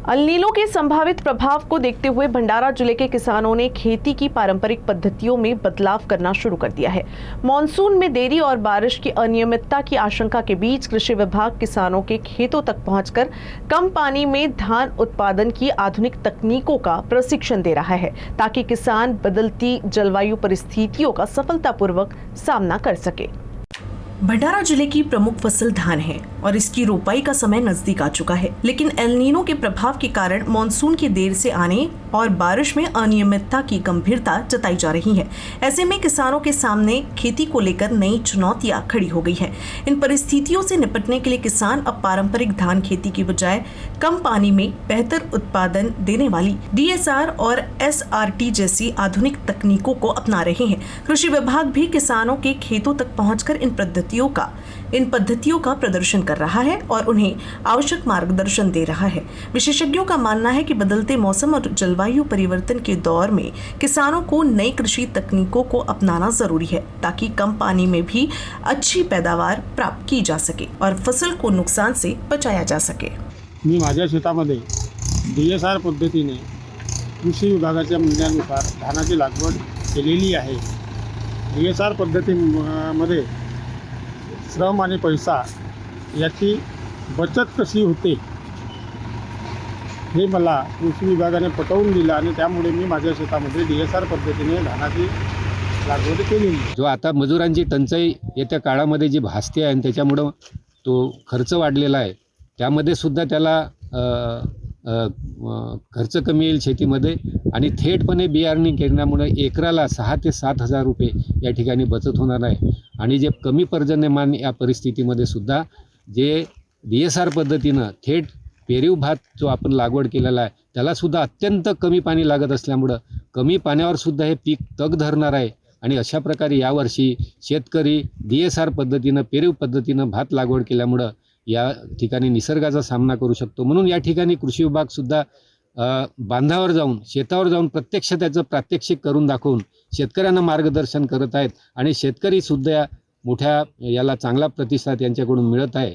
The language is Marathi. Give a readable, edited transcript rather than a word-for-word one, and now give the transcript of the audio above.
अल नीनो के संभावित प्रभाव को देखते हुए भंडारा जिले के किसानों ने खेती की पारंपरिक पद्धतियों में बदलाव करना शुरू कर दिया है। मॉनसून में देरी और बारिश की अनियमितता की आशंका के बीच कृषि विभाग किसानों के खेतों तक पहुंचकर कम पानी में धान उत्पादन की आधुनिक तकनीकों का प्रशिक्षण दे रहा है, ताकि किसान बदलती जलवायु परिस्थितियों का सफलतापूर्वक सामना कर सके। भंडारा जिले की प्रमुख फसल धान है और इसकी रोपाई का समय नजदीक आ चुका है, लेकिन एल नीनो के प्रभाव के कारण मानसून के देर से आने और बारिश में अनियमितता की गंभीरता जताई जा रही है। ऐसे में किसानों के सामने खेती को लेकर नई चुनौतियां खड़ी हो गई है। इन परिस्थितियों से निपटने के लिए किसान अब पारंपरिक धान खेती की बजाय कम पानी में बेहतर उत्पादन देने वाली DSR और SRT जैसी आधुनिक तकनीकों को अपना रहे हैं। कृषि विभाग भी किसानों के खेतों तक पहुंचकर इन पद्धतियों का प्रदर्शन कर रहा है और उन्हें आवश्यक मार्गदर्शन दे रहा है। विशेषज्ञों का मानना है कि बदलते मौसम और जलवायु परिवर्तन के दौर में किसानों को नई कृषि तकनीकों को अपनाना जरूरी है, ताकि कम पानी में भी अच्छी पैदावार प्राप्त की जा सके और फसल को नुकसान से बचाया जा सके। मी माझ्या शेतामध्ये DSR पद्धतीने कृषी विभागाच्या म्हणण्यानुसार धानाची लागवड केलेली आहे। DSR पद्धतीमध्ये श्रम आणि पैसा याची बचत कशी होते हे मला कृषी विभागाने पटवून दिलं आणि त्यामुळे मी माझ्या शेतामध्ये DSR पद्धतीने धानाची लागवड केली। जो आता मजुरांची टंचाई येत्या काळामध्ये जी भासते आहे आणि त्याच्यामुळं तो खर्च वाढलेला आहे, त्यामध्ये सुद्धा त्याला खर्च कमी येईल शेतीमध्ये आणि थेटपणे बियाणे केल्यामुळे एकराला 6 ते 7 हजार रुपये या ठिकाणी बचत होणार आहे। आणि जे कमी पर्जन्यमान या परिस्थितीमध्ये सुद्धा जे DSR पद्धतीनं थेट पेरीव भात जो आपण लागवड केलेला आहे त्याला सुद्धा अत्यंत कमी पाणी लागत असल्यामुळं कमी पाण्यावर सुद्धा हे पीक तग धरणार आहे। आणि अशा प्रकारे यावर्षी शेतकरी DSR पद्धतीनं पेरीव पद्धतीनं भात लागवड केल्यामुळं या ठिकाणी निसर्गाचा सामना करू शकतो। म्हणून या ठिकाणी कृषी विभाग सुद्धा बांधावर जाऊन शेतावर जाऊन प्रत्यक्ष त्याचं प्रात्यक्षिक करून दाखवून शेतकऱ्यांना मार्गदर्शन करत आहेत आणि शेतकरी सुद्धा मोठ्या याला चांगला प्रतिसाद यांच्याकडून मिळत आहे।